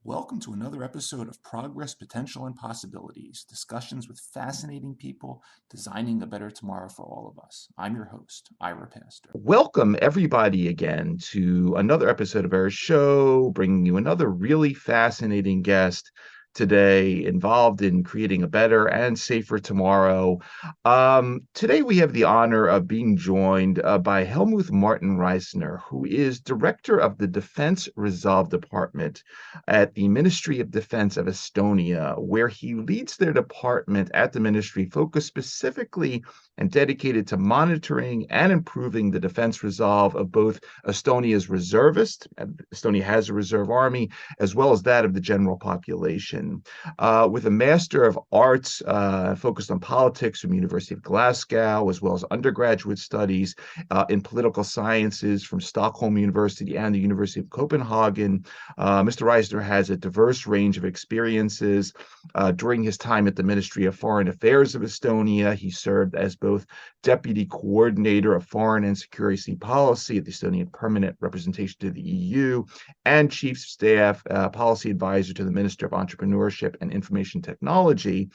Welcome to another episode of Progress, Potential, and Possibilities, discussions with fascinating people designing a better tomorrow for all of us. I'm your host, Ira Pastor. Welcome, everybody, again to another episode of our show, bringing you another really fascinating guest today involved in creating a better and safer tomorrow. Today, we have the honor of being joined by Helmuth Martin Reisner, who is Director of the Defense Resolve Department at the Ministry of Defense of Estonia, where he leads their department at the ministry focused specifically and dedicated to monitoring and improving the defense resolve of both Estonia's reservists, Estonia has a reserve army, as well as that of the general population. With a Master of Arts focused on politics from University of Glasgow, as well as undergraduate studies in political sciences from Stockholm University and the University of Copenhagen, Mr. Reisner has a diverse range of experiences. During his time at the Ministry of Foreign Affairs of Estonia, he served as both Deputy Coordinator of Foreign and Security Policy at the Estonian Permanent Representation to the EU and Chief Staff Policy Advisor to the Minister of Entrepreneurship and Information Technology,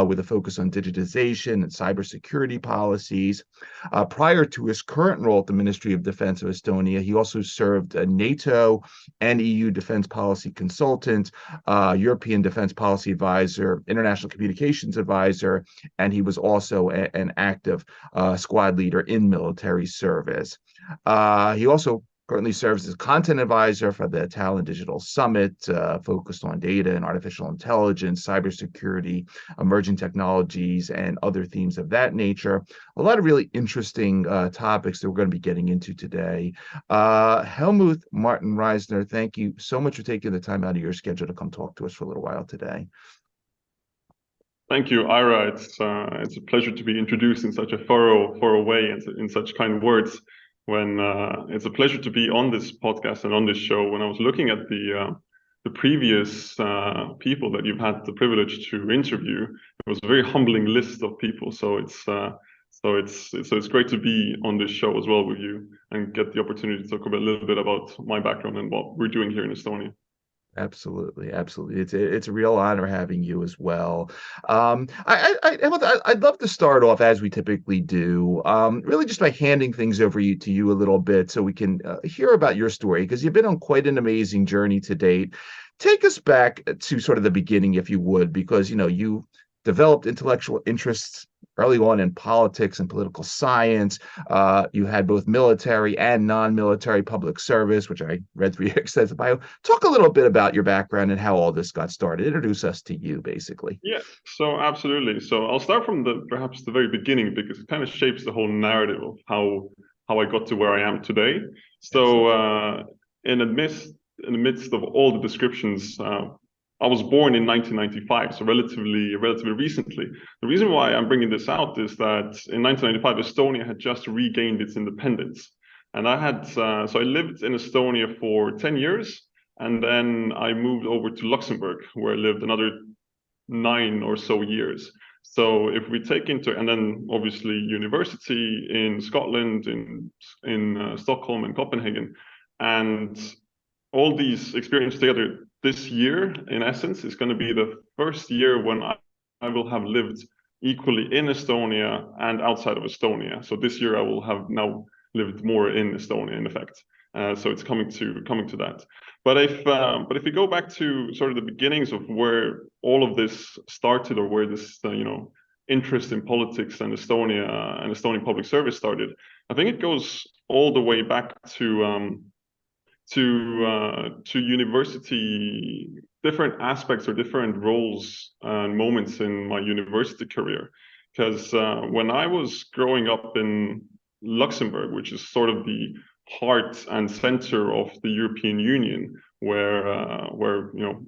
with a focus on digitization and cybersecurity policies. Prior to his current role at the Ministry of Defense of Estonia, he also served NATO and EU Defense Policy Consultant, European Defense Policy Advisor, International Communications Advisor, and he was also an active squad leader in military service. He also currently serves as content advisor for the Tallinn Digital Summit, focused on data and artificial intelligence, cybersecurity, emerging technologies, and other themes of that nature. A lot of really interesting topics that we're going to be getting into today. Helmuth Martin Reisner, thank you so much for taking the time out of your schedule to come talk to us for a little while today. Thank you, Ira. It's a pleasure to be introduced in such a thorough way and in such kind words. When it's a pleasure to be on this podcast and on this show. When I was looking at the previous people that you've had the privilege to interview, it was a very humbling list of people. So it's great to be on this show as well with you and get the opportunity to talk a little bit about my background and what we're doing here in Estonia. Absolutely. It's a real honor having you as well. I'd love to start off, as we typically do, really just by handing things over to you a little bit so we can hear about your story, because you've been on quite an amazing journey to date. Take us back to sort of the beginning, if you would, because you developed intellectual interests early on in politics and political science. You had both military and non-military public service, which I read through your extensive bio. Talk a little bit about your background and how all this got started. Introduce us to you, basically. Yeah, so absolutely. So I'll start from perhaps the very beginning, because it kind of shapes the whole narrative of how I got to where I am today. So in the midst of all the descriptions, I was born in 1995, so relatively recently. The reason why I'm bringing this out is that in 1995, Estonia had just regained its independence. And I lived in Estonia for 10 years, and then I moved over to Luxembourg, where I lived another 9 or so years. So if we take and then obviously university in Scotland, in Stockholm and Copenhagen, and all these experiences together, this year, in essence, is going to be the first year when I will have lived equally in Estonia and outside of Estonia. So this year I will have now lived more in Estonia, in effect. So it's coming to that. But if we go back to sort of the beginnings of where all of this started, or where this interest in politics and Estonia and Estonian public service started, I think it goes all the way back to university, different aspects or different roles and moments in my university career. Because when I was growing up in Luxembourg, which is sort of the heart and center of the European Union, where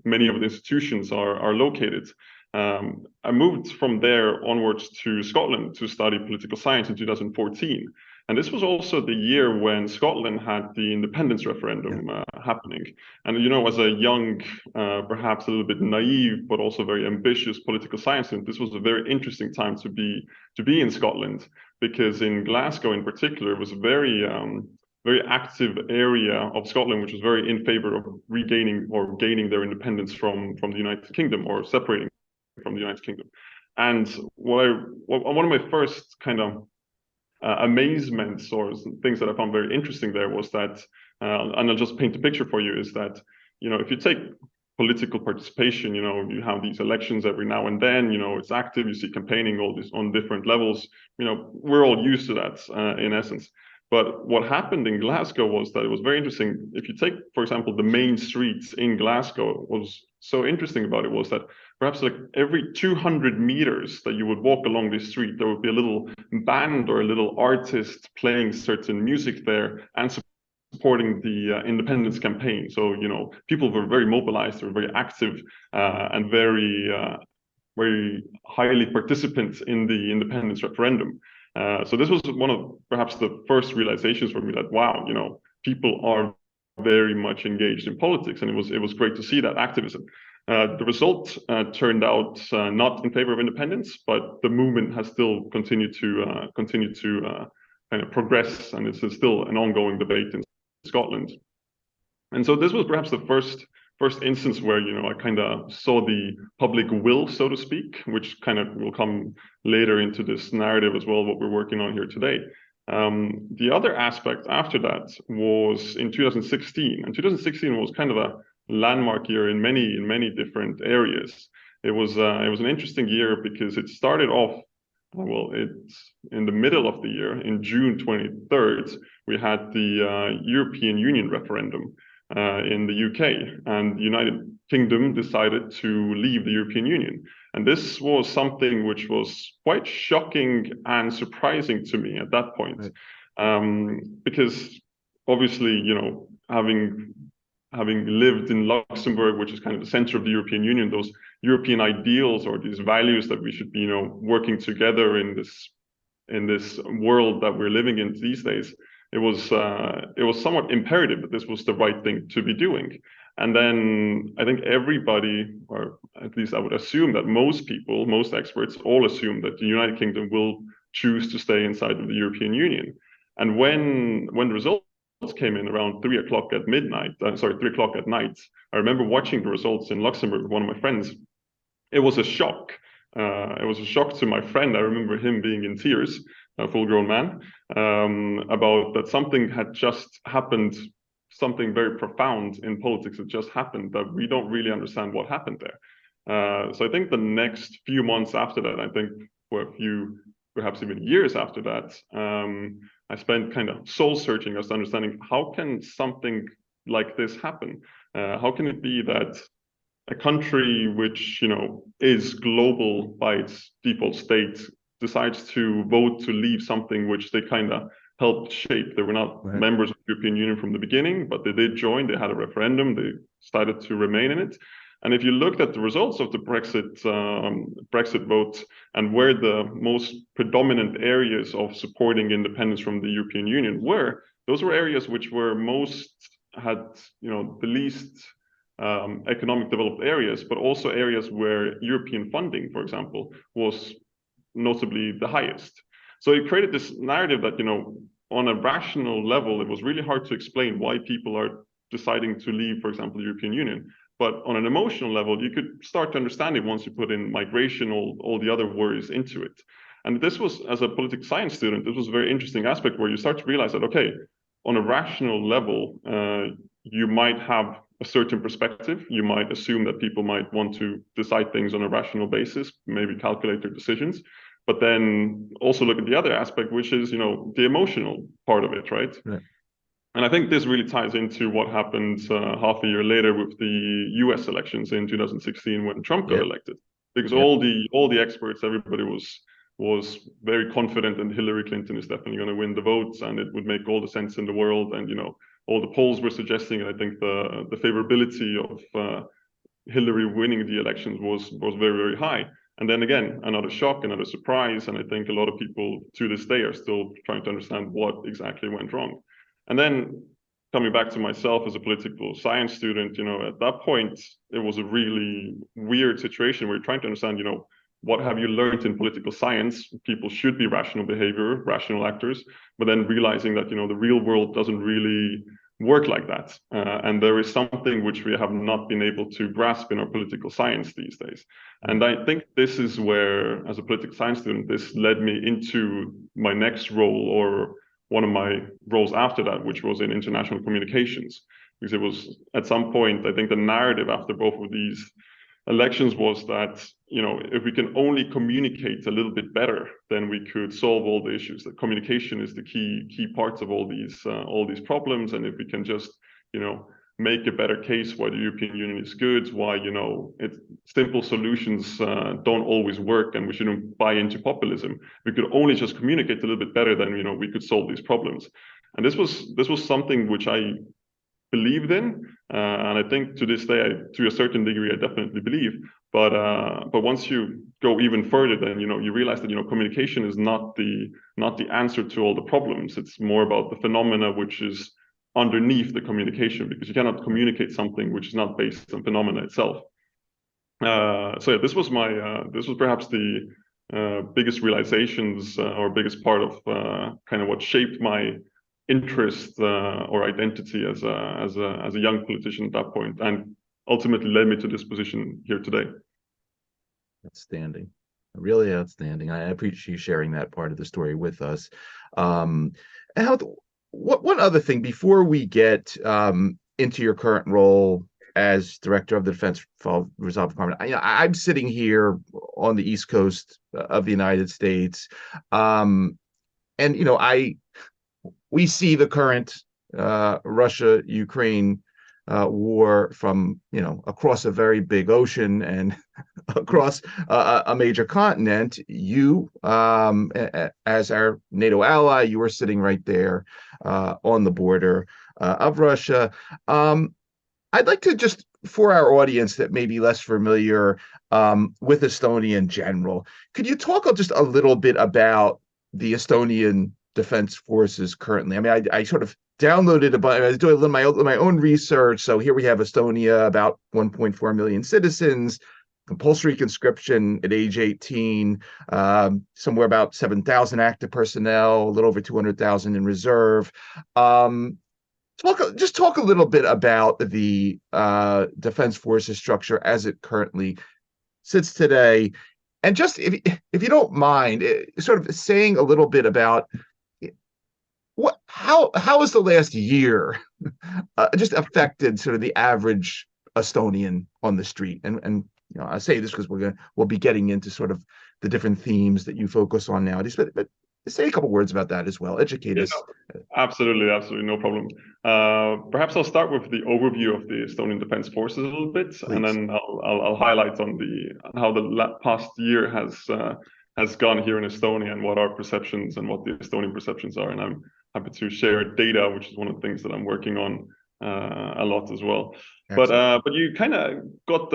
many of the institutions are located. I moved from there onwards to Scotland to study political science in 2014. And this was also the year when Scotland had the independence referendum happening. And, as a young, perhaps a little bit naive, but also very ambitious political science student, this was a very interesting time to be in Scotland, because in Glasgow in particular, it was a very active area of Scotland, which was very in favor of regaining or gaining their independence from the United Kingdom, or separating from the United Kingdom. And one of my first kind of amazements or things that I found very interesting there was that, and I'll just paint a picture for you, is that, if you take political participation, you have these elections every now and then, it's active, you see campaigning all this on different levels, we're all used to that in essence. But what happened in Glasgow was that it was very interesting. If you take, for example, the main streets in Glasgow, what was so interesting about it was that perhaps like every 200 meters that you would walk along this street, there would be a little band or a little artist playing certain music there and supporting the independence campaign. So, people were very mobilized, they were very active and very highly participants in the independence referendum. So this was one of perhaps the first realizations for me that, wow, people are very much engaged in politics, and it was great to see that activism. The result turned out not in favor of independence, but the movement has still continued to kind of progress, and it's still an ongoing debate in Scotland. And so this was perhaps the first instance where I kind of saw the public will, so to speak, which kind of will come later into this narrative as well, what we're working on here today. The other aspect after that was in 2016, and 2016 was kind of a landmark year in many different areas. It was an interesting year because it started off, well, it's in the middle of the year, in June 23rd, we had the European Union referendum in the UK, and the United Kingdom decided to leave the European Union. And this was something which was quite shocking and surprising to me at that point, because obviously, having lived in Luxembourg, which is kind of the center of the European Union, those European ideals or these values that we should be, working together in this world that we're living in these days, it was somewhat imperative that this was the right thing to be doing. And then I think everybody, or at least I would assume that most people, most experts, all assume that the United Kingdom will choose to stay inside of the European Union. And when the results came in around 3 o'clock at night, I remember watching the results in Luxembourg with one of my friends. It was a shock. It was a shock to my friend. I remember him being in tears, a full-grown man, about that something had just happened, something very profound in politics had just happened, that we don't really understand what happened there. So I think the next few months after that, I think for a few, perhaps even years after that, I spent kind of soul-searching as to understanding how can something like this happen? How can it be that a country which, is global by its default state decides to vote to leave something which they kind of helped shape? They were not members of the European Union from the beginning, but they did join. They had a referendum. They decided to remain in it. And if you looked at the results of the Brexit vote and where the most predominant areas of supporting independence from the European Union were, those were areas which were had the least economic developed areas, but also areas where European funding, for example, was notably the highest. So it created this narrative that, on a rational level, it was really hard to explain why people are deciding to leave, for example, the European Union. But on an emotional level, you could start to understand it once you put in migration, all the other worries into it. And this was, as a political science student, this was a very interesting aspect where you start to realize that, okay, on a rational level, you might have a certain perspective. You might assume that people might want to decide things on a rational basis, maybe calculate their decisions. but then also look at the other aspect, which is, the emotional part of it, right? Right. And I think this really ties into what happened half a year later with the US elections in 2016 when Trump got Yep. elected. Because Yep. all the experts, everybody was very confident that Hillary Clinton is definitely going to win the votes, and it would make all the sense in the world. And all the polls were suggesting, and I think the favorability of Hillary winning the elections was very, very high. And then again, another shock, another surprise, and I think a lot of people to this day are still trying to understand what exactly went wrong. And then coming back to myself as a political science student, at that point, it was a really weird situation where you're trying to understand, what have you learned in political science? People should be rational behavior, rational actors, but then realizing that, the real world doesn't really work like that. And there is something which we have not been able to grasp in our political science these days. And I think this is where, as a political science student, this led me into my next role, or one of my roles after that, which was in international communications. Because it was at some point, I think the narrative after both of these elections was that, if we can only communicate a little bit better, then we could solve all the issues. That communication is the key parts of all these problems. And if we can just, make a better case why the European Union is good, why, simple solutions don't always work, and we shouldn't buy into populism. We could only just communicate a little bit better, then, we could solve these problems. And this was something which I believed in, and I think to this day, to a certain degree, I definitely believe. But once you go even further, then you realize that communication is not the answer to all the problems. It's more about the phenomena which is underneath the communication, because you cannot communicate something which is not based on phenomena itself. So yeah, this was perhaps the biggest realizations, or biggest part of kind of what shaped my interest or identity as a young politician at that point, and ultimately led me to this position here today. Outstanding. Really outstanding. I appreciate you sharing that part of the story with us. And one other thing before we get into your current role as director of the Defense Resolve Department, I'm sitting here on the East Coast of the United States, and we see the current Russia-Ukraine war from across a very big ocean and across a major continent. You, as our NATO ally, you are sitting right there on the border of Russia. I'd like to just, for our audience that may be less familiar with Estonia in general, could you talk just a little bit about the Estonian Defense Forces currently? I mean, I sort of downloaded I was doing my own research. So here we have Estonia, about 1.4 million citizens, compulsory conscription at age 18, somewhere about 7,000 active personnel, a little over 200,000 in reserve. Talk a little bit about the Defense Forces structure as it currently sits today. And just if you don't mind, sort of saying a little bit about how has the last year just affected sort of the average Estonian on the street? And I say this because we'll be getting into sort of the different themes that you focus on nowadays. But say a couple words about that as well. Educate us. No, absolutely, no problem. Perhaps I'll start with the overview of the Estonian Defense Forces a little bit, Please. And then I'll highlight on how the past year has gone here in Estonia, and what our perceptions and what the Estonian perceptions are. And I'm happy to share data, which is one of the things that I'm working on a lot as well. Excellent. But you kind of got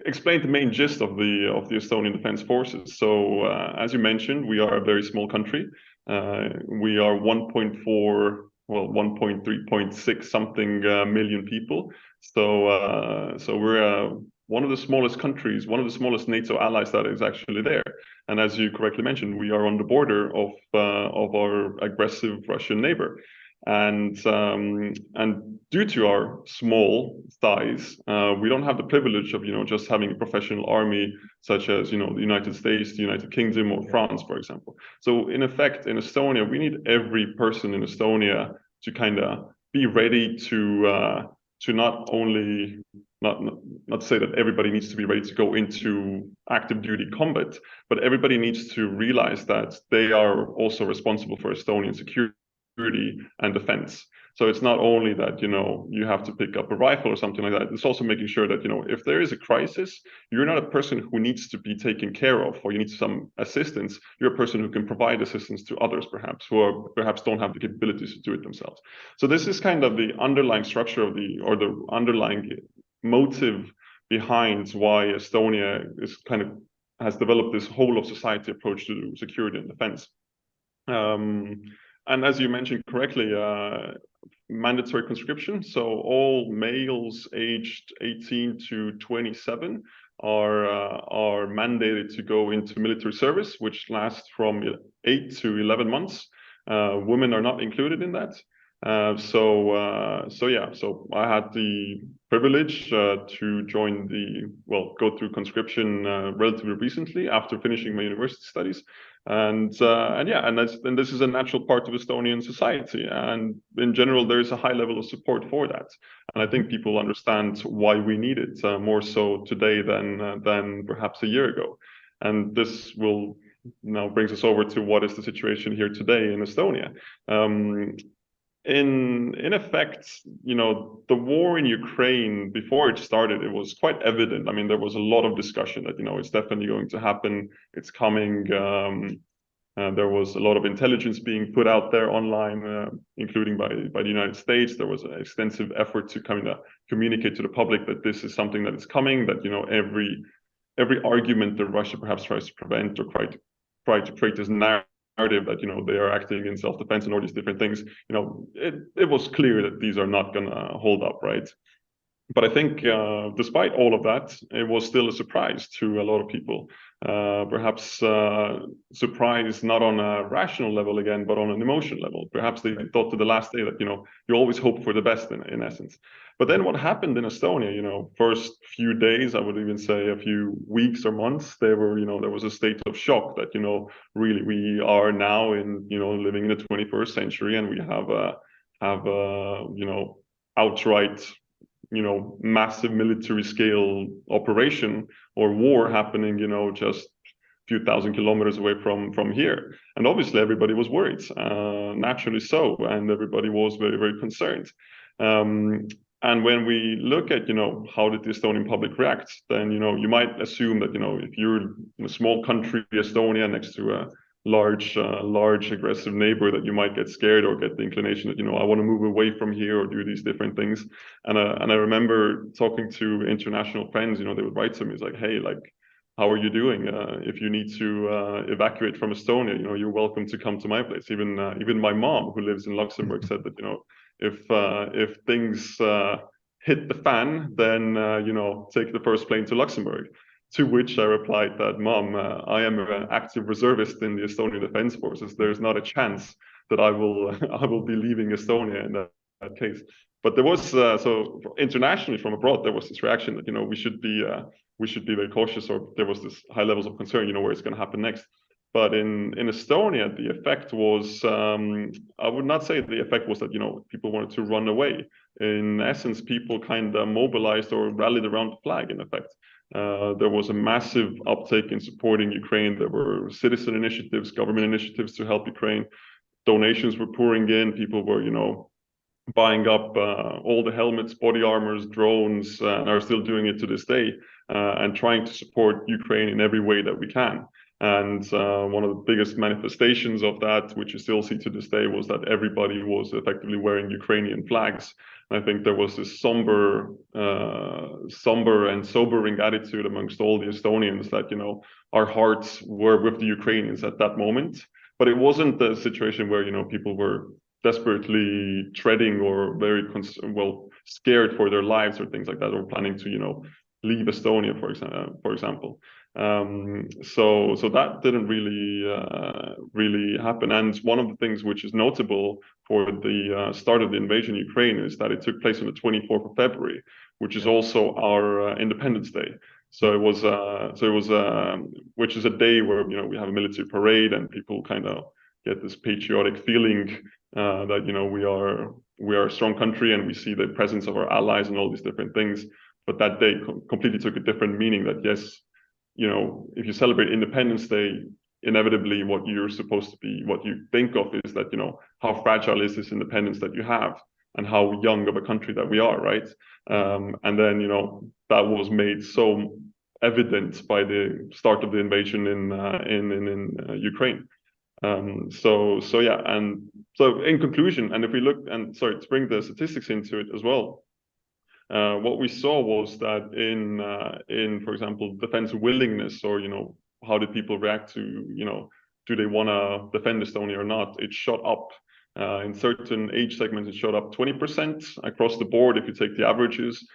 explained the main gist of the Estonian Defense Forces. So as you mentioned, we are a very small country. We are 1.3.6 something million people. So we're one of the smallest countries, one of the smallest NATO allies that is actually there. And as you correctly mentioned, we are on the border of our aggressive Russian neighbor. And due to our small size, we don't have the privilege of just having a professional army such as the United States, the United Kingdom, or France, for example. So in effect, in Estonia, we need every person in Estonia to kind of be ready to to not only not to say that everybody needs to be ready to go into active duty combat, but everybody needs to realize that they are also responsible for Estonian security and defense. So it's not only that, you have to pick up a rifle or something like that. It's also making sure that, if there is a crisis, you're not a person who needs to be taken care of or you need some assistance. You're a person who can provide assistance to others, perhaps, who perhaps don't have the capabilities to do it themselves. So this is kind of the underlying structure of the underlying motive behind why Estonia has developed this whole of society approach to security and defense. And as you mentioned correctly, mandatory conscription. So all males aged 18 to 27 are mandated to go into military service, which lasts from 8 to 11 months. Women are not included in that. So I had the privilege to go through conscription relatively recently after finishing my university studies. And this is a natural part of Estonian society. And in general, there is a high level of support for that. And I think people understand why we need it more so today than perhaps a year ago. And this will now brings us over to what is the situation here today in Estonia. In effect, the war in Ukraine, before it started, it was quite evident. I mean, there was a lot of discussion that, it's definitely going to happen. It's coming. There was a lot of intelligence being put out there online, including by the United States. There was an extensive effort to kind of communicate to the public that this is something that is coming, that, every argument that Russia perhaps tries to prevent or try to create this narrative that they are acting in self-defense and all these different things, it was clear that these are not going to hold up, right? But I think despite all of that, it was still a surprise to a lot of people. Perhaps surprise not on a rational level again, but on an emotional level. Perhaps they thought to the last day that, you always hope for the best in essence. But then what happened in Estonia, first few days, I would even say a few weeks or months, there was a state of shock that, really we are now living in the 21st century and we have outright, massive military scale operation or war happening, just a few thousand kilometers away from here. And obviously everybody was worried, naturally so, and everybody was very, very concerned. And when we look at, how did the Estonian public react, then, you might assume that, if you're in a small country, Estonia, next to a large aggressive neighbor, that you might get scared or get the inclination that, I want to move away from here or do these different things. And I remember talking to international friends, they would write to me, it's like, hey, like, how are you doing? If you need to evacuate from Estonia, you're welcome to come to my place. Even my mom, who lives in Luxembourg, said that, if things hit the fan, then take the first plane to Luxembourg. To which I replied that, Mom, I am an active reservist in the Estonian Defense Forces. There's not a chance that I will be leaving Estonia in that case. But there was so internationally from abroad, there was this reaction that we should be very cautious, or there was this high levels of concern, where it's going to happen next. But in Estonia, the effect was, I would not say the effect was that, people wanted to run away. In essence, people kind of mobilized or rallied around the flag, in effect. There was a massive uptake in supporting Ukraine. There were citizen initiatives, government initiatives to help Ukraine. Donations were pouring in. People were, buying up all the helmets, body armors, drones, and are still doing it to this day, and trying to support Ukraine in every way that we can. And one of the biggest manifestations of that, which you still see to this day, was that everybody was effectively wearing Ukrainian flags. And I think there was this somber and sobering attitude amongst all the Estonians that, our hearts were with the Ukrainians at that moment. But it wasn't a situation where, people were desperately treading or very scared for their lives or things like that, or planning to, leave Estonia, for example. So that didn't really happen. And one of the things which is notable for the start of the invasion of Ukraine is that it took place on the 24th of February, which is also our Independence Day. So it was which is a day where we have a military parade and people kind of get this patriotic feeling that we are we are a strong country and we see the presence of our allies and all these different things. But that day completely took a different meaning. That yes, if you celebrate Independence Day, inevitably what you're supposed to be, what you think of is that, how fragile is this independence that you have and how young of a country that we are, right? And then, that was made so evident by the start of the invasion in Ukraine. So yeah, and so in conclusion, and if we look, and sorry, to bring the statistics into it as well, what we saw was that in for example, defense willingness, or how did people react to do they want to defend Estonia or not? It shot up. In certain age segments, it shot up 20% across the board. If you take the averages,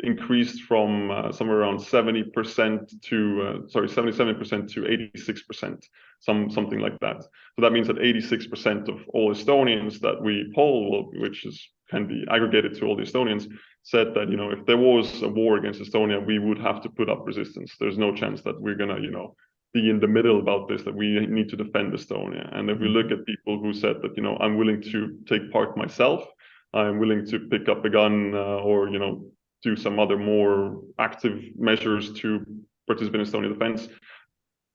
increased from somewhere around 70% to 77% to 86%, something like that. So that means that 86% of all Estonians that we poll, which can be aggregated to all the Estonians, said that if there was a war against Estonia, we would have to put up resistance. There's no chance that we're gonna be in the middle about this, that we need to defend Estonia. And if we look at people who said that I'm willing to take part myself, I'm willing to pick up a gun or do some other more active measures to participate in Estonian defense,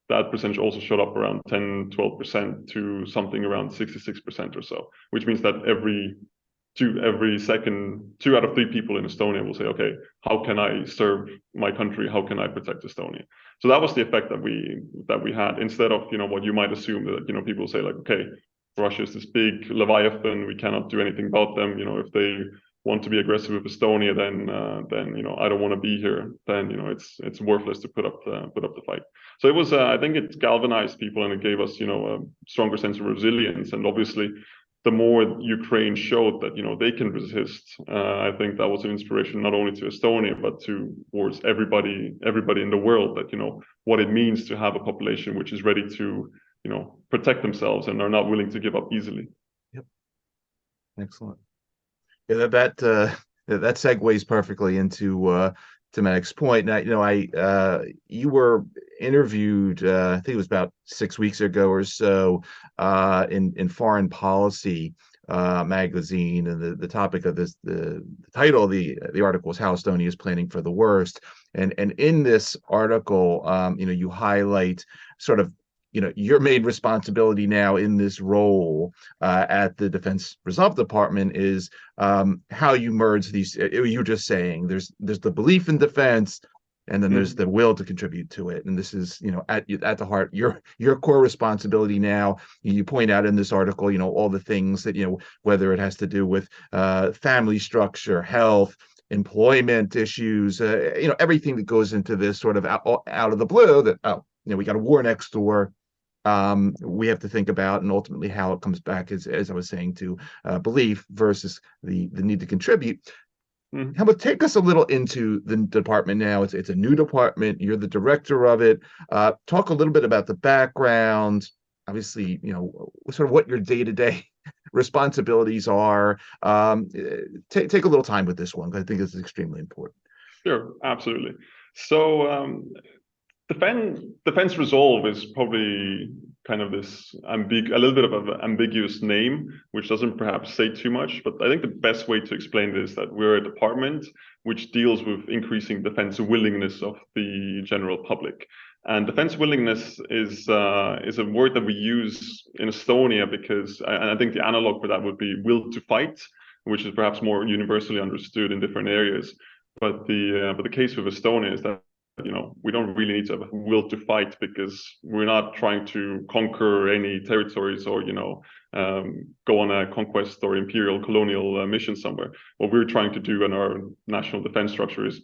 that percentage also shot up around 10-12% to something around 66% or so, which means that every second, 2 out of 3 people in Estonia will say, okay, how can I serve my country? How can I protect Estonia? So that was the effect that we had, instead of what you might assume that people say like, okay, Russia is this big Leviathan, we cannot do anything about them. If they want to be aggressive with Estonia, then I don't want to be here. Then it's worthless to put up the fight. So it was I think it galvanized people, and it gave us a stronger sense of resilience. And obviously, the more Ukraine showed that they can resist, I think that was an inspiration not only to Estonia but towards everybody in the world, that what it means to have a population which is ready to protect themselves and are not willing to give up easily. Yep, excellent. Yeah, that segues perfectly into to my next point. Now, you were interviewed, I think it was about 6 weeks ago or so, in Foreign Policy magazine, and the topic of this, the title of the article is "How Estonia is Planning for the Worst." And in this article, you highlight sort of your main responsibility now in this role at the Defense Reserve Department is how you merge these. You were just saying there's the belief in defense, and then there's the will to contribute to it. And this is at the heart your core responsibility now. You point out in this article all the things that whether it has to do with family structure, health, employment issues, everything that goes into this sort of out of the blue, that we got a war next door. We have to think about, and ultimately how it comes back, as I was saying, to belief versus the need to contribute. How about take us a little into the department now? It's a new department. You're the director of it. Talk a little bit about the background. Obviously, sort of what your day-to-day responsibilities are. Take a little time with this one, because I think this is extremely important. Sure, absolutely. So Defense Resolve is probably kind of this a little bit of an ambiguous name, which doesn't perhaps say too much. But I think the best way to explain it is that we're a department which deals with increasing defense willingness of the general public. And defense willingness is a word that we use in Estonia because, and I think the analog for that would be will to fight, which is perhaps more universally understood in different areas. But the case with Estonia is that we don't really need to have a will to fight, because we're not trying to conquer any territories or go on a conquest or imperial colonial mission somewhere. What we're trying to do in our national defense structure is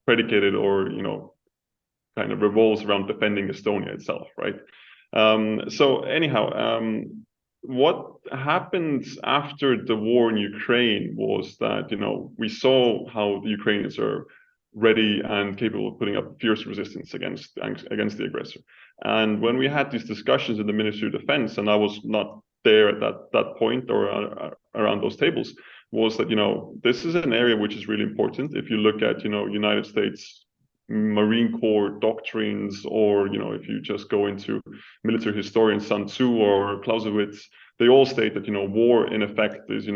predicated or kind of revolves around defending Estonia itself, right? So anyhow, what happened after the war in Ukraine was that we saw how the Ukrainians are ready and capable of putting up fierce resistance against the aggressor. And when we had these discussions in the Ministry of Defense, and I was not there at that point or around those tables, was that this is an area which is really important. If you look at United States Marine Corps doctrines, or if you just go into military historians Sun Tzu or Clausewitz, they all state that war in effect is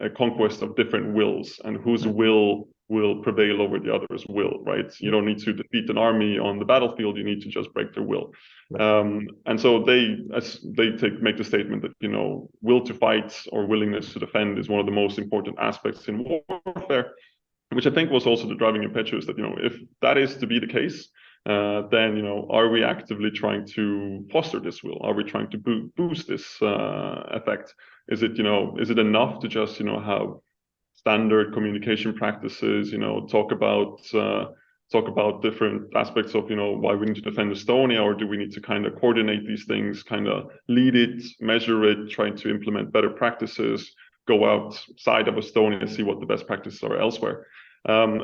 a conquest of different wills, and whose will prevail over the other's will, right? You don't need to defeat an army on the battlefield, you need to just break their will. And so they make the statement that, you know, will to fight or willingness to defend is one of the most important aspects in warfare, which I think was also the driving impetus that, you know, if that is to be the case, then, you know, are we actively trying to foster this will? Are we trying to boost this effect? Is it, you know, is it enough to just, you know, have standard communication practices, you know, talk about different aspects of, you know, why we need to defend Estonia, or do we need to kind of coordinate these things, kind of lead it, measure it, try to implement better practices, go outside of Estonia, see what the best practices are elsewhere.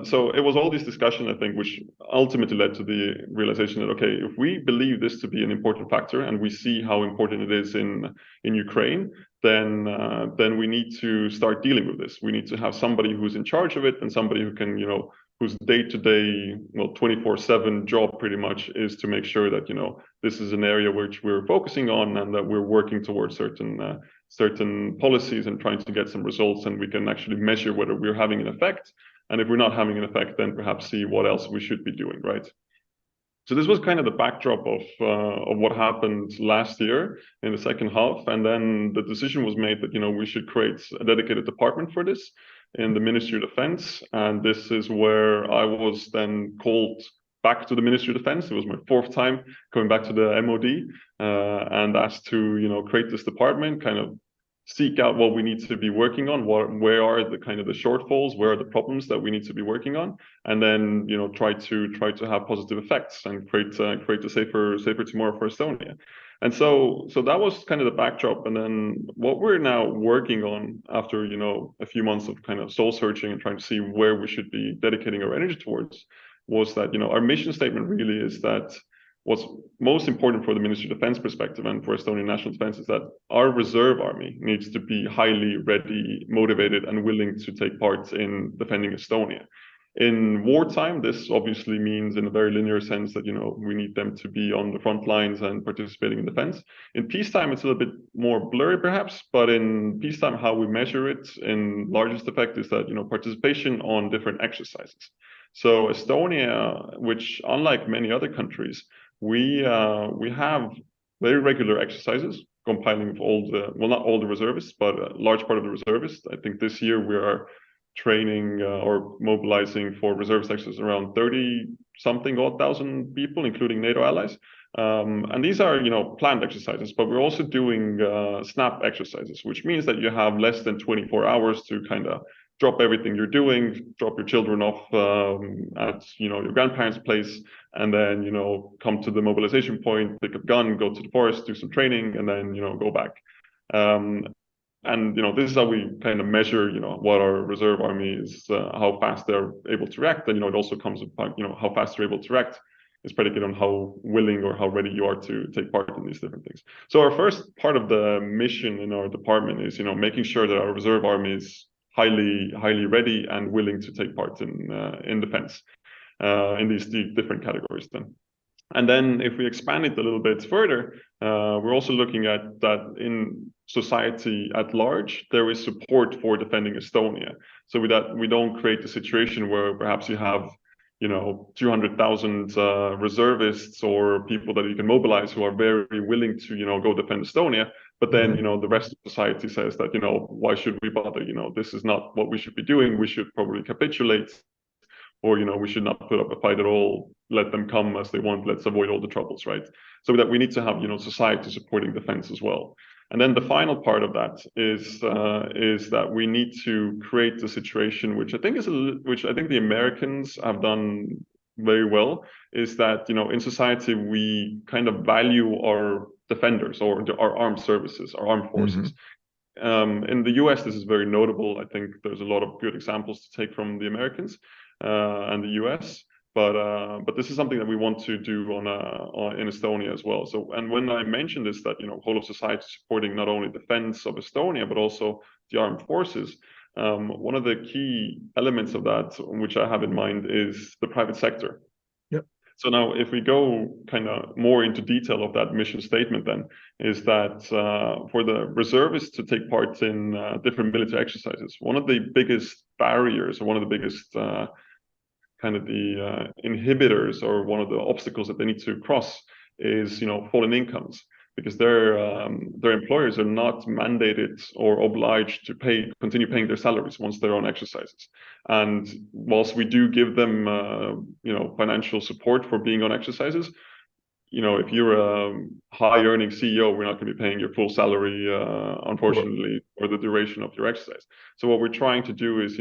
So it was all this discussion, I think, which ultimately led to the realization that, okay, if we believe this to be an important factor, and we see how important it is in Ukraine, then we need to start dealing with this. We need to have somebody who's in charge of it, and somebody who can, you know, whose day-to-day, well, 24/7 job pretty much is to make sure that, you know, this is an area which we're focusing on, and that we're working towards certain policies and trying to get some results, and we can actually measure whether we're having an effect. And if we're not having an effect, then perhaps see what else we should be doing, right? So this was kind of the backdrop of what happened last year in the second half. And then the decision was made that, you know, we should create a dedicated department for this in the Ministry of Defense. And this is where I was then called back to the Ministry of Defense. It was my fourth time coming back to the MOD, and asked to, you know, create this department, kind of seek out what we need to be working on, where are the kind of the shortfalls, where are the problems that we need to be working on, and then, you know, try to have positive effects and create a safer tomorrow for Estonia. And so that was kind of the backdrop. And then what we're now working on after, you know, a few months of kind of soul searching and trying to see where we should be dedicating our energy towards, was that, you know, our mission statement really is that what's most important for the Ministry of Defense perspective and for Estonian national defense is that our reserve army needs to be highly ready, motivated, and willing to take part in defending Estonia. In wartime, this obviously means, in a very linear sense, that, you know, we need them to be on the front lines and participating in defense. In peacetime, it's a little bit more blurry, perhaps, but in peacetime, how we measure it in largest effect is that, you know, participation on different exercises. So Estonia, which unlike many other countries, we have very regular exercises compiling of all the, well, not all the reservists, but a large part of the reservists. I think this year we are training or mobilizing for reservist exercises around 30-something odd thousand people, including NATO allies. And these are, you know, planned exercises, but we're also doing snap exercises, which means that you have less than 24 hours to kind of drop everything you're doing, drop your children off at, you know, your grandparents' place, and then, you know, come to the mobilization point, pick up a gun, go to the forest, do some training, and then, you know, go back. And, you know, this is how we kind of measure, you know, what our reserve army is, how fast they're able to react. And, you know, it also comes about, you know, how fast they're able to react is predicated on how willing or how ready you are to take part in these different things. So our first part of the mission in our department is, you know, making sure that our reserve army is highly ready and willing to take part in defense in these different categories then. And then if we expand it a little bit further, we're also looking at that in society at large, there is support for defending Estonia. So with that, we don't create a situation where perhaps you have, you know, 200,000 reservists or people that you can mobilize who are very willing to, you know, go defend Estonia. But then, you know, the rest of society says that, you know, why should we bother? You know, this is not what we should be doing. We should probably capitulate, or, you know, we should not put up a fight at all. Let them come as they want. Let's avoid all the troubles, right? So that we need to have, you know, society supporting defense as well. And then the final part of that is that we need to create a situation which I think the Americans have done very well, is that, you know, in society we kind of value our defenders or our armed services, our armed forces. In the US, this is very notable. I think there's a lot of good examples to take from the Americans and the US. But this is something that we want to do in Estonia as well. So, and when I mentioned this, that, you know, whole of society supporting not only defense of Estonia, but also the armed forces, one of the key elements of that, which I have in mind, is the private sector. Yep. So now, if we go kind of more into detail of that mission statement, then is that for the reservists to take part in different military exercises, one of the biggest barriers, or one of the biggest kind of the inhibitors, or one of the obstacles that they need to cross is, falling incomes, because their employers are not mandated or obliged to continue paying their salaries once they're on exercises. And whilst we do give them, financial support for being on exercises, if you're a high-earning CEO, we're not going to be paying your full salary, unfortunately, for the duration of your exercise. So what we're trying to do is,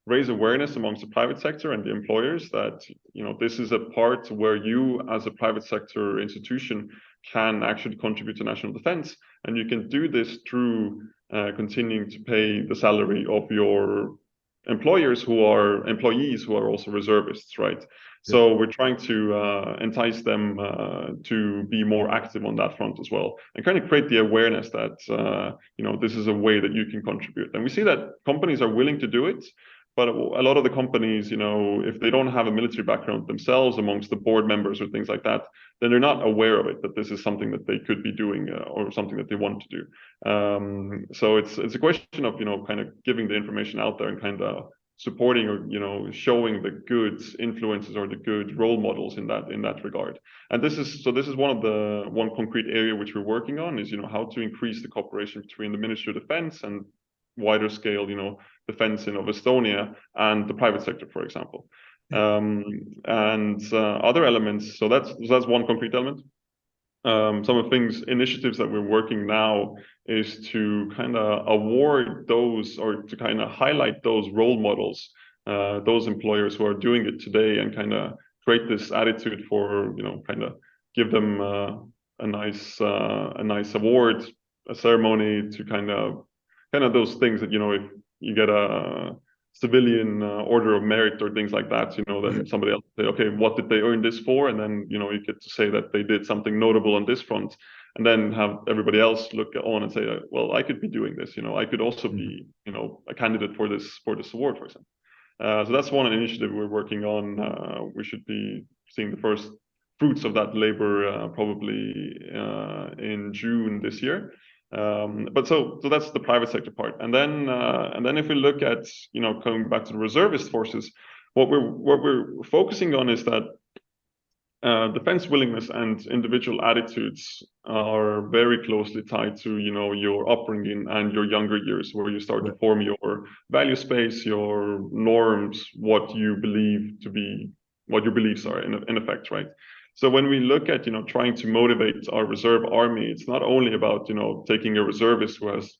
raise awareness amongst the private sector and the employers that, this is a part where you, as a private sector institution, can actually contribute to national defense. And you can do this through continuing to pay the salary of your employees who are also reservists, right? So we're trying to entice them to be more active on that front as well, and kind of create the awareness that this is a way that you can contribute. And we see that companies are willing to do it, but a lot of the companies, if they don't have a military background themselves amongst the board members or things like that, then they're not aware of it, that this is something that they could be doing or something that they want to do. So it's a question of, kind of giving the information out there and kind of supporting, or showing the good influences or the good role models in that regard. And this is one concrete area which we're working on is, how to increase the cooperation between the Ministry of Defense and wider scale, defense of Estonia and the private sector, for example. And other elements. So that's one concrete element. Some of the initiatives that we're working now is to kind of award those, or to kind of highlight those role models, those employers who are doing it today, and kind of create this attitude for, kind of give them a nice award, a ceremony, to kind of those things that, if you get a civilian order of merit or things like that, then somebody else say, okay, what did they earn this for? And then, you get to say that they did something notable on this front, and then have everybody else look on and say, well, I could be doing this, I could also be, a candidate for this award, for example. So that's one initiative we're working on. We should be seeing the first fruits of that labor probably in June this year. But so that's the private sector part, and then if we look at, coming back to the reservist forces, what we're focusing on is that defense willingness and individual attitudes are very closely tied to, your upbringing and your younger years, where you start to form your value space, your norms, what your beliefs are in effect, right? So when we look at, trying to motivate our reserve army, it's not only about, taking a reservist who has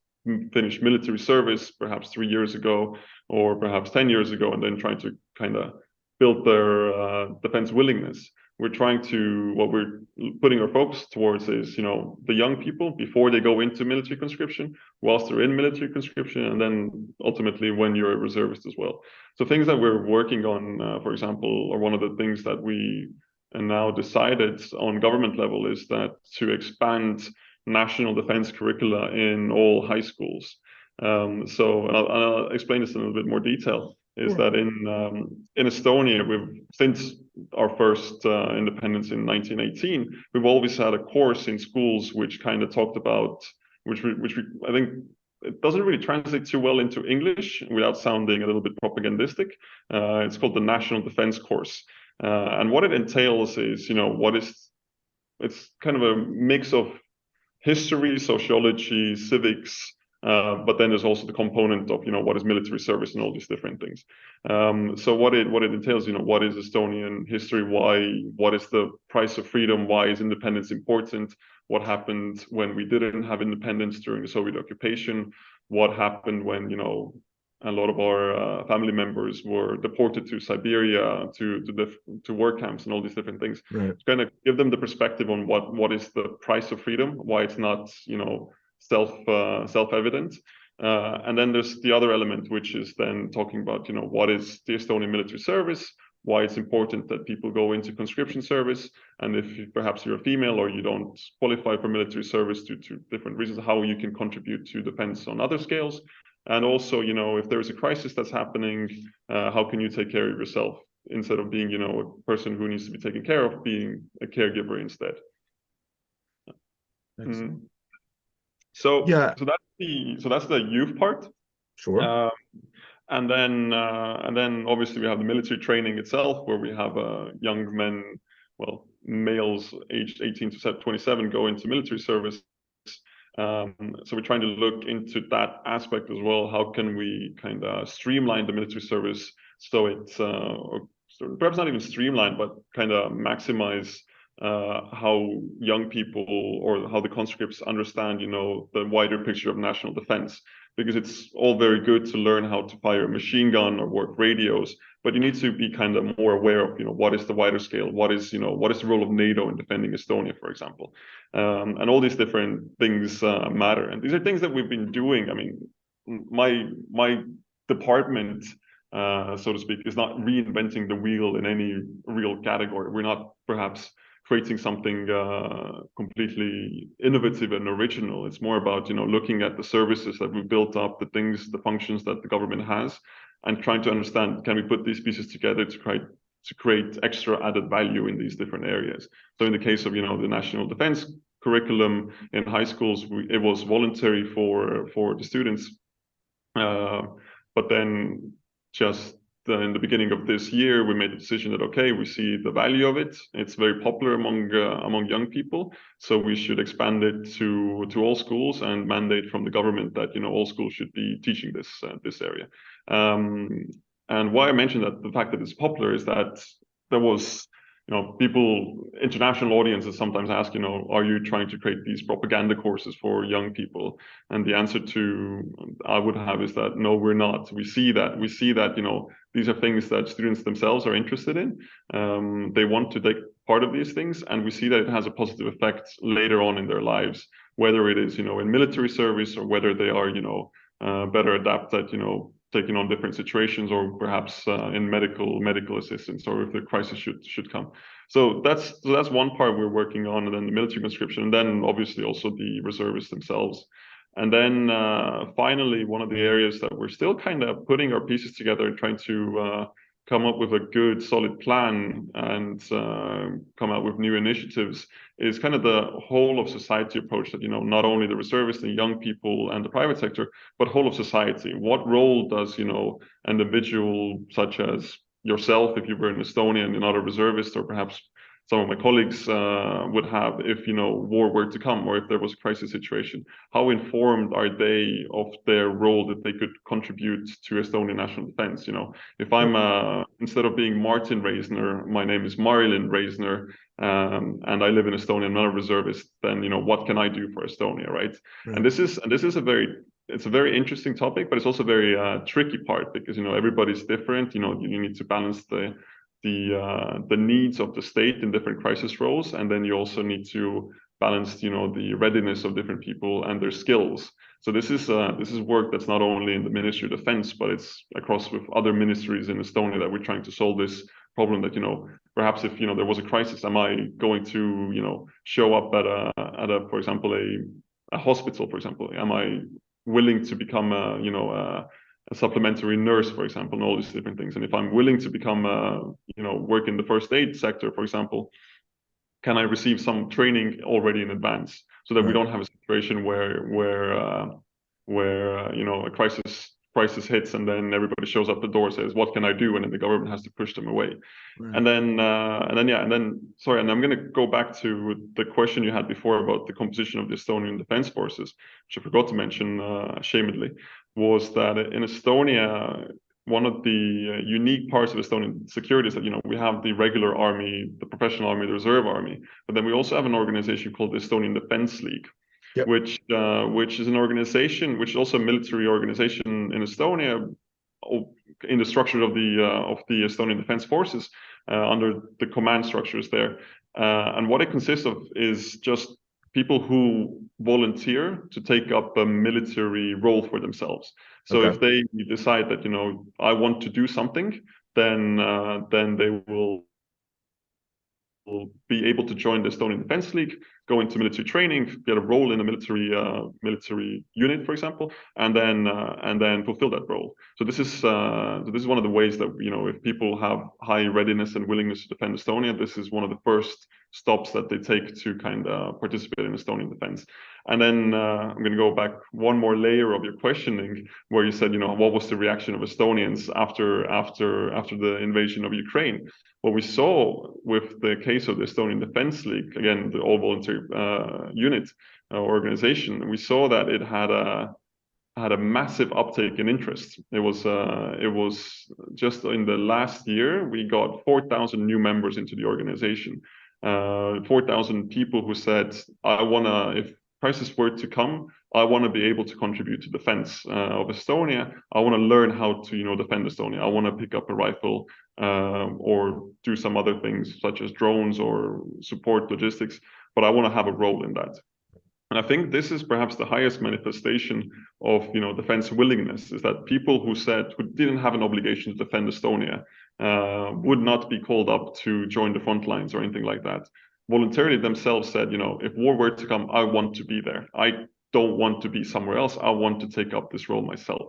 finished military service perhaps 3 years ago or perhaps 10 years ago, and then trying to kind of build their defense willingness. What we're putting our focus towards is, the young people before they go into military conscription, whilst they're in military conscription, and then ultimately when you're a reservist as well. So things that we're working on, for example, or one of the things that we and now decided on government level is that to expand national defense curricula in all high schools. And I'll explain this in a little bit more detail. Is that in Estonia, since our first independence in 1918, we've always had a course in schools which kind of talked about, which I think it doesn't really translate too well into English without sounding a little bit propagandistic. It's called the National Defense Course. And what it entails is, it's kind of a mix of history, sociology, civics, but then there's also the component of, what is military service and all these different things. So what it entails, what is Estonian history? What is the price of freedom? Why is independence important? What happened when we didn't have independence during the Soviet occupation? What happened when, a lot of our family members were deported to Siberia, to work camps and all these different things. Right. To kind of give them the perspective on what is the price of freedom, why it's not, self-evident. And then there's the other element, which is then talking about, what is the Estonian military service, why it's important that people go into conscription service, and if perhaps you're a female or you don't qualify for military service due to different reasons, how you can contribute to defense on other scales. And also, if there is a crisis that's happening, how can you take care of yourself instead of being, a person who needs to be taken care of, being a caregiver instead. Excellent. So Yeah, that's the youth part. sure. And then obviously we have the military training itself, where we have young men, well, males aged 18 to 27 go into military service. So we're trying to look into that aspect as well. How can we kind of streamline the military service so it's perhaps not even streamline, but kind of maximize how young people or how the conscripts understand, the wider picture of national defense. Because it's all very good to learn how to fire a machine gun or work radios, but you need to be kind of more aware of, what is the wider scale, what is the role of NATO in defending Estonia, for example, and all these different things matter. And these are things that we've been doing. I mean, my department, so to speak, is not reinventing the wheel in any real category. We're not perhaps creating something completely innovative and original. It's more about, looking at the services that we've built up, the things, the functions that the government has, and trying to understand, can we put these pieces together to create extra added value in these different areas. So in the case of, the national defense curriculum in high schools, it was voluntary for the students. But then just in the beginning of this year, we made the decision that, okay, we see the value of it. It's very popular among young people. So we should expand it to all schools and mandate from the government that, all schools should be teaching this area. And why I mentioned that, the fact that it's popular, is that there was, international audiences sometimes ask, are you trying to create these propaganda courses for young people? And the answer I would have is that no, we're not. We see that, these are things that students themselves are interested in. They want to take part of these things, and we see that it has a positive effect later on in their lives, whether it is, in military service, or whether they are, better adapted, taking on different situations, or perhaps in medical assistance, or if the crisis should come. So that's one part we're working on, and then the military conscription, and then obviously also the reservists themselves. And then finally, one of the areas that we're still kind of putting our pieces together and trying to come up with a good, solid plan and come out with new initiatives is kind of the whole of society approach that, not only the reservists and young people and the private sector, but whole of society. What role does, an individual such as yourself, if you were in Estonia and not a reservist, or perhaps some of my colleagues would have if, war were to come, or if there was a crisis situation? How informed are they of their role that they could contribute to Estonian national defense? If I'm, instead of being Martin Reisner, my name is Marilyn Reisner, and I live in Estonia, I'm not a reservist, then, what can I do for Estonia, right? And this is it's a very interesting topic, but it's also a very tricky part, because, everybody's different. You need to balance the needs of the state in different crisis roles, and then you also need to balance, the readiness of different people and their skills. So this is work that's not only in the Ministry of Defense, but it's across with other ministries in Estonia that we're trying to solve this problem. That, perhaps if there was a crisis, am I going to show up at a for example a hospital, for example? Am I willing to become a supplementary nurse, for example, and all these different things? And if I'm willing to become work in the first aid sector, for example, can I receive some training already in advance, so that we don't have a situation where a crisis hits, and then everybody shows up the door, says, what can I do? And then the government has to push them away. And then sorry, and I'm going to go back to the question you had before about the composition of the Estonian Defense Forces, which I forgot to mention shamedly, was that in Estonia, one of the unique parts of Estonian security is that, we have the regular army, the professional army, the reserve army, but then we also have an organization called the Estonian Defense League. Yep. Which is an organization, which is also a military organization in Estonia, in the structure of the Estonian Defense Forces, under the command structures there. And what it consists of is just people who volunteer to take up a military role for themselves. So if they decide that, I want to do something, then they will be able to join the Estonian Defense League, go into military training, get a role in a military unit, for example, and then fulfill that role. So this is one of the ways that, you know, if people have high readiness and willingness to defend Estonia, this is one of the first stops that they take to kind of participate in Estonian defense. And then I'm going to go back one more layer of your questioning, where you said, you know, what was the reaction of Estonians after the invasion of Ukraine? What we saw with the case of the Estonian Defense League, again, the all-volunteer unit organization, we saw that it had a massive uptake in interest. It was just in the last year, we got 4,000 new members into the organization. 4,000 people who said, I want to, if crisis were to come, I want to be able to contribute to defense of Estonia. I want to learn how to, you know, defend Estonia. I want to pick up a rifle or do some other things such as drones or support logistics, but I want to have a role in that. And I think this is perhaps the highest manifestation of, you know, defense willingness, is that people who didn't have an obligation to defend Estonia would not be called up to join the front lines or anything like that. Voluntarily themselves said, you know, if war were to come, I want to be there. I don't want to be somewhere else. I want to take up this role myself.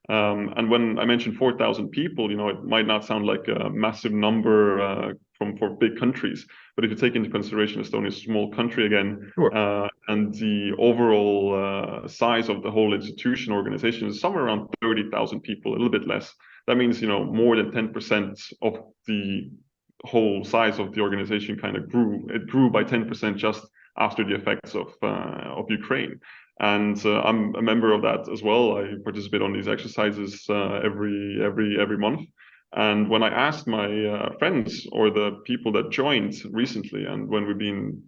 And when I mentioned 4,000 people, you know, it might not sound like a massive number for big countries, but if you take into consideration Estonia is a small country again, Sure. and the overall size of the whole institution organization is somewhere around 30,000 people, a little bit less. That means, you know, more than 10% of the whole size of the organization kind of grew. It grew by 10% just after the effects of Ukraine. And I'm a member of that as well. I participate on these exercises every month. And when I asked my friends or the people that joined recently, and when we've been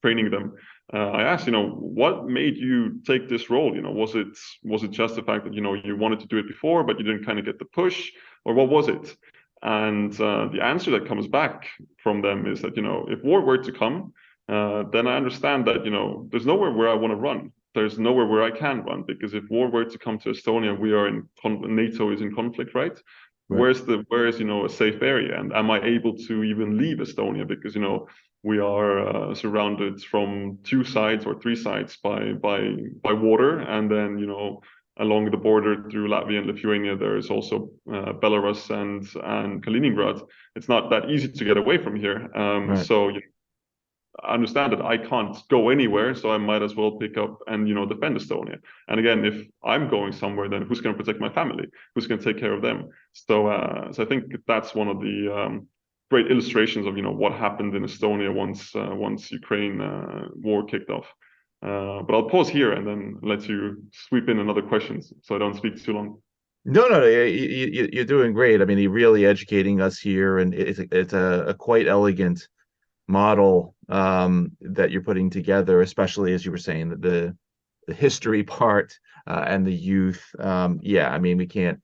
training them, I asked, you know, what made you take this role? You know, was it just the fact that, you know, you wanted to do it before, but you didn't kind of get the push, or what was it? And the answer that comes back from them is that, you know, if war were to come, then I understand that, you know, there's nowhere where I want to run. There's nowhere where I can run, because if war were to come to Estonia, we are NATO is in conflict, right? Right. Where is, you know, a safe area, and am I able to even leave Estonia? Because, you know, we are surrounded from 2 sides or 3 sides by water, and then, you know, along the border through Latvia and Lithuania, there is also Belarus and Kaliningrad. It's not that easy to get away from here. Right. So you know, I understand that I can't go anywhere, so I might as well pick up and, you know, defend Estonia. And again, if I'm going somewhere, then who's going to protect my family? Who's going to take care of them? So I think that's one of the great illustrations of, you know, what happened in Estonia once Ukraine war kicked off. But I'll pause here and then let you sweep in another questions, so I don't speak too long. No. You're doing great. I mean, you're really educating us here, and it's a quite elegant model that you're putting together, especially as you were saying, the history part and the youth. Yeah, I mean, we can't,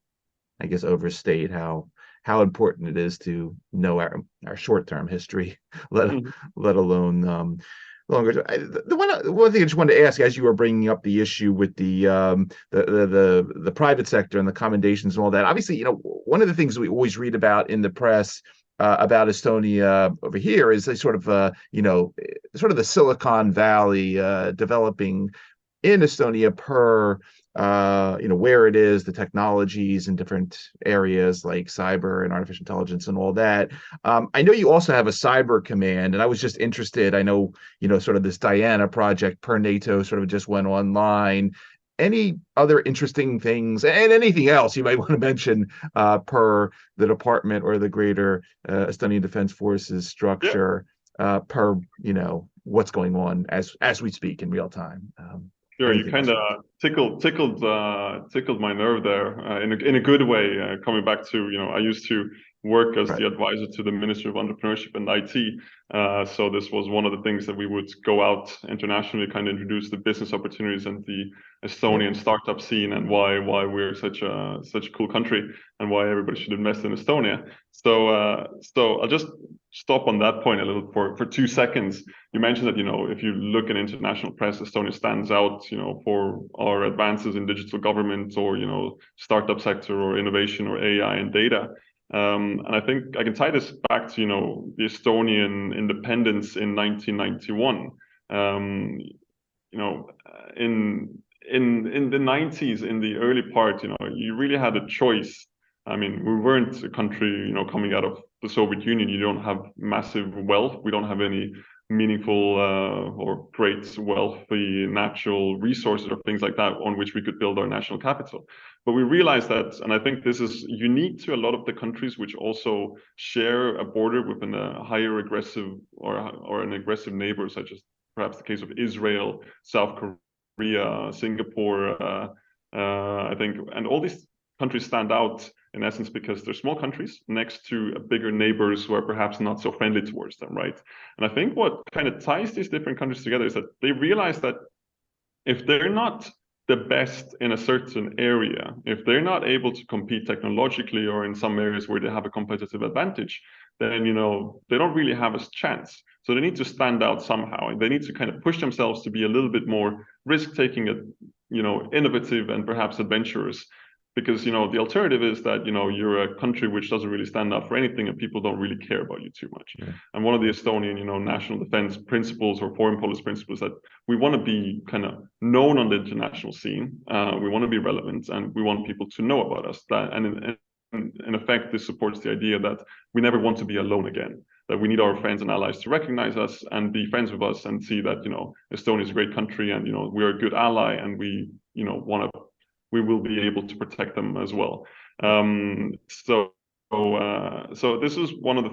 I guess, overstate how important it is to know our short-term history, let alone longer. The one thing I just wanted to ask, as you were bringing up the issue with the private sector and the commendations and all that. Obviously, you know, one of the things we always read about in the press about Estonia over here is a sort of you know, sort of the Silicon Valley developing in Estonia per you know, where it is, the technologies in different areas like cyber and artificial intelligence and all that. I know you also have a cyber command, and I was just interested. I know, you know, sort of this Diana project per NATO sort of just went online. Any other interesting things and anything else you might want to mention per the department or the greater Estonian Defense Forces Yeah. structure per, you know, what's going on as we speak in real time? Sure, you kind of tickled my nerve there in a good way. Coming back to, you know, I used to work as Right. the advisor to the Ministry of Entrepreneurship and IT. So this was one of the things that we would go out internationally, kind of introduce the business opportunities and the Estonian startup scene, and why we're such a cool country, and why everybody should invest in Estonia. So I'll just stop on that point a little for 2 seconds. You mentioned that, you know, if you look in international press, Estonia stands out, you know, for our advances in digital government, or, you know, startup sector, or innovation, or AI and data. And I think I can tie this back to, the Estonian independence in 1991. In the 90s, in the early part, you really had a choice. I mean, we weren't a country, coming out of the Soviet Union. You don't have massive wealth. We don't have any meaningful or great wealthy natural resources or things like that on which we could build our national capital. But we realized that, and I think this is unique to a lot of the countries which also share a border with a higher aggressive or an aggressive neighbor, such as perhaps the case of Israel, South Korea, Singapore, I think, and all these countries stand out in essence because they're small countries next to bigger neighbors who are perhaps not so friendly towards them, right? And I think what kind of ties these different countries together is that they realize that if they're not the best in a certain area, if they're not able to compete technologically or in some areas where they have a competitive advantage, then they don't really have a chance. So they need to stand out somehow, and they need to kind of push themselves to be a little bit more risk-taking, innovative and perhaps adventurous. Because the alternative is that you're a country which doesn't really stand up for anything, and people don't really care about you too much. Yeah. And one of the Estonian national defense principles or foreign policy principles that we want to be kind of known on the international scene. We want to be relevant, and we want people to know about us. That and in effect, this supports the idea that we never want to be alone again. That we need our friends and allies to recognize us and be friends with us and see that Estonia is a great country, and we're a good ally, and we we will be able to protect them as well. So this is one of the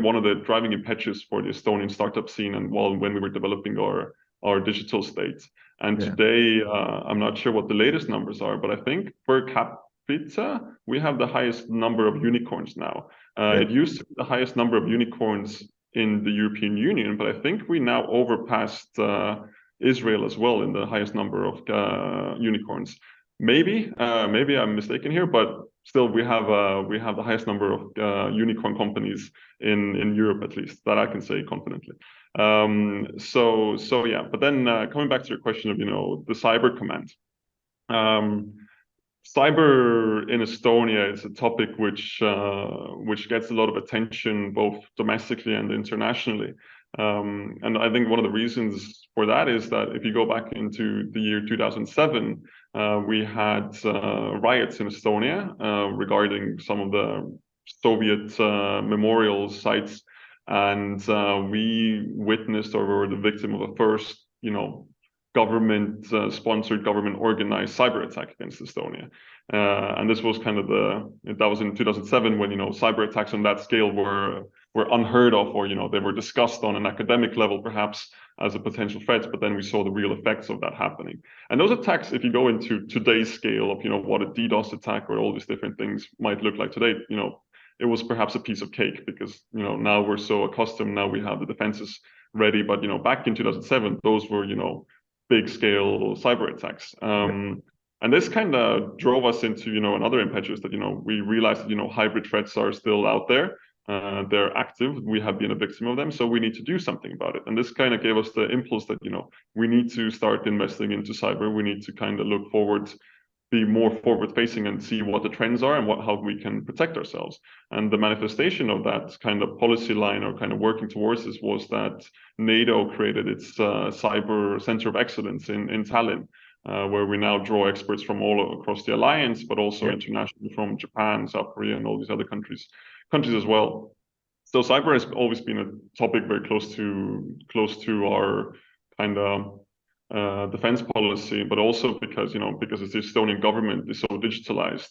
one of the driving impetus for the Estonian startup scene, and when we were developing our digital state. And today, I'm not sure what the latest numbers are, but I think per capita, we have the highest number of unicorns now. It used to be the highest number of unicorns in the European Union, but I think we now overpassed Israel as well in the highest number of unicorns. Maybe I'm mistaken here, but still we have the highest number of unicorn companies in Europe, at least, that I can say confidently. So yeah. But then coming back to your question of the cyber command. Cyber in Estonia is a topic which gets a lot of attention both domestically and internationally. And I think one of the reasons for that is that if you go back into the year 2007, we had riots in Estonia regarding some of the Soviet memorial sites, and we witnessed or were the victim of a first, government-sponsored, government-organized cyber attack against Estonia. And this was kind of that was in 2007 when, cyber attacks on that scale were unheard of, or, they were discussed on an academic level, perhaps as a potential threat, but then we saw the real effects of that happening. And those attacks, if you go into today's scale of, what a DDoS attack or all these different things might look like today, it was perhaps a piece of cake because, now we're so accustomed, now we have the defenses ready. But, back in 2007, those were, big scale cyber attacks. And this kind of drove us into, another impetus that, we realized that, hybrid threats are still out there. They're active. We have been a victim of them, so we need to do something about it. And this kind of gave us the impulse that, we need to start investing into cyber. We need to kind of look forward, be more forward-facing, and see what the trends are and how we can protect ourselves. And the manifestation of that kind of policy line or kind of working towards this was that NATO created its cyber center of excellence in Tallinn, where we now draw experts from all across the alliance, but also internationally from Japan, South Korea, and all these other countries as well. So cyber has always been a topic very close to our kind of defense policy, but also because it's the Estonian government is so digitalized.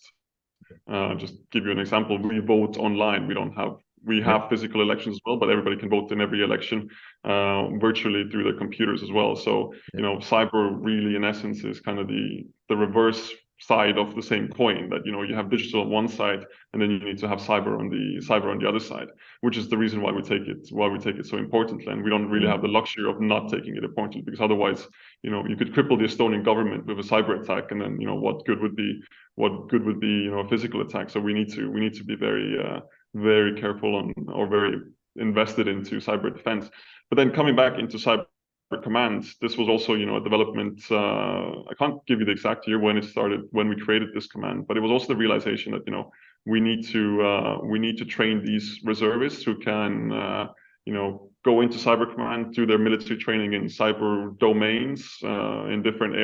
Just give you an example, we vote online. We have physical elections as well, but everybody can vote in every election virtually through their computers as well. So cyber really, in essence, is kind of the reverse side of the same coin, that you have digital on one side, and then you need to have cyber on the other side, which is the reason why we take it so importantly. And we don't really have the luxury of not taking it importantly, because otherwise you could cripple the Estonian government with a cyber attack, and then what good would be a physical attack. So we need to be very careful or very invested into cyber defense. But then coming back into cyber command, this was also a development. I can't give you the exact year when it started, when we created this command, but it was also the realization that we need to train these reservists who can go into cyber command, do their military training in cyber domains in different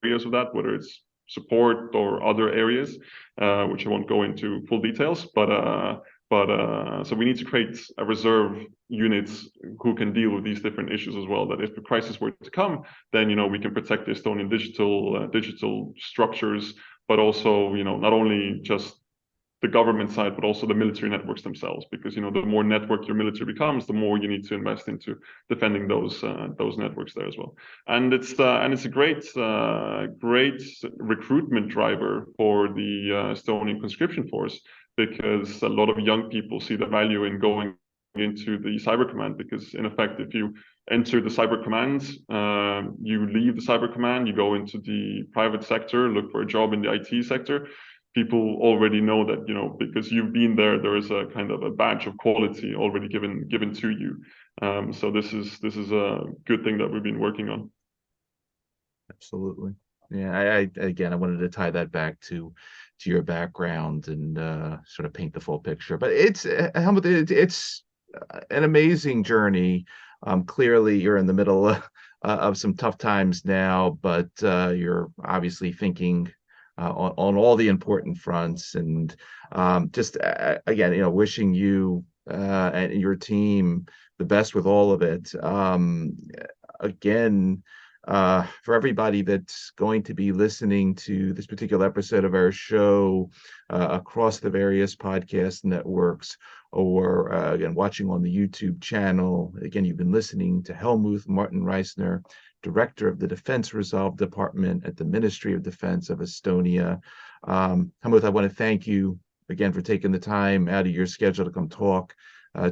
areas of that, whether it's support or other areas, which I won't go into full details, but so we need to create a reserve units who can deal with these different issues as well. That if the crisis were to come, then we can protect the Estonian digital structures, but also not only just the government side, but also the military networks themselves. Because the more network your military becomes, the more you need to invest into defending those networks there as well. And it's a great recruitment driver for the Estonian conscription force, because a lot of young people see the value in going into the cyber command. Because in effect, if you enter the cyber commands, you leave the cyber command, you go into the private sector, look for a job in the IT sector. People already know that because you've been there is a kind of a badge of quality already given to you. So this is a good thing that we've been working on. Absolutely. Yeah, I wanted to tie that back to your background and sort of paint the full picture. But it's Helmut, it's an amazing journey. Clearly, you're in the middle of some tough times now, but you're obviously thinking on all the important fronts. And just again, wishing you and your team the best with all of it. Again, for everybody that's going to be listening to this particular episode of our show across the various podcast networks, or again, watching on the YouTube channel, again, you've been listening to Helmut Martin Reisner, Director of the Defense Resolve Department at the Ministry of Defense of Estonia. Helmut, I want to thank you again for taking the time out of your schedule to come talk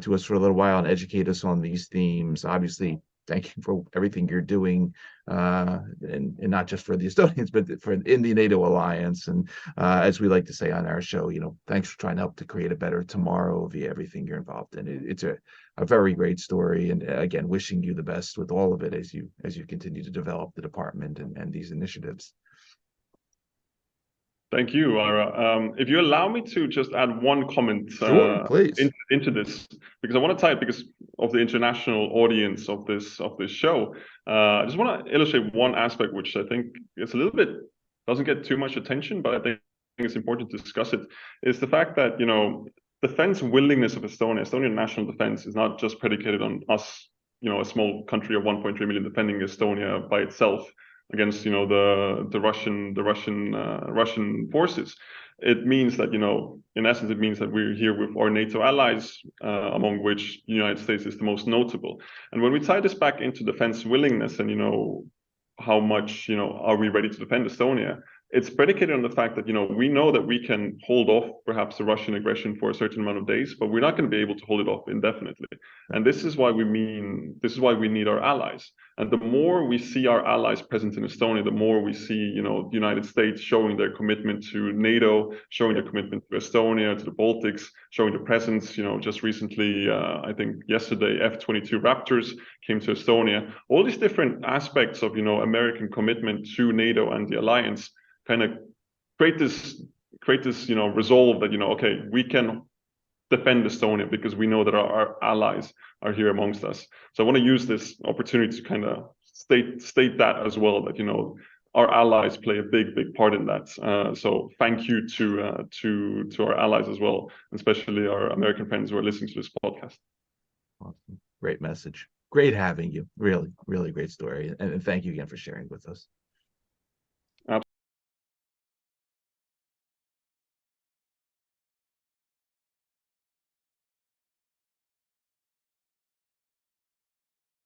to us for a little while and educate us on these themes. Obviously, thank you for everything you're doing, and not just for the Estonians, but for in the NATO alliance. And as we like to say on our show, thanks for trying to help to create a better tomorrow via everything you're involved in. It's a very great story, and again, wishing you the best with all of it as you continue to develop the department and these initiatives. Thank you, Ira. If you allow me to just add one comment Sure, please. into this, because I want to tie it because of the international audience of this show. I just want to illustrate one aspect which I think is a little bit doesn't get too much attention, but I think it's important to discuss it. Is the fact that defense willingness of Estonian national defense is not just predicated on us, a small country of 1.3 million defending Estonia by itself against the Russian forces. It means that in essence it means that we're here with our NATO allies, among which the United States is the most notable. And when we tie this back into defense willingness and how much are we ready to defend Estonia, it's predicated on the fact that we know that we can hold off perhaps the Russian aggression for a certain amount of days, but we're not going to be able to hold it off indefinitely. And this is why we need our allies. And the more we see our allies present in Estonia, the more we see the United States showing their commitment to NATO, showing their commitment to Estonia, to the Baltics, showing the presence. Just recently, I think yesterday, F-22 Raptors came to Estonia. All these different aspects of American commitment to NATO and the alliance kind of create this resolve that okay, we can defend Estonia because we know that our allies are here amongst us. So I want to use this opportunity to kind of state that as well, that our allies play a big part in that. So thank you to our allies as well, especially our American friends who are listening to this podcast. Awesome. Great message. Great having you. Really, really great story. And thank you again for sharing with us.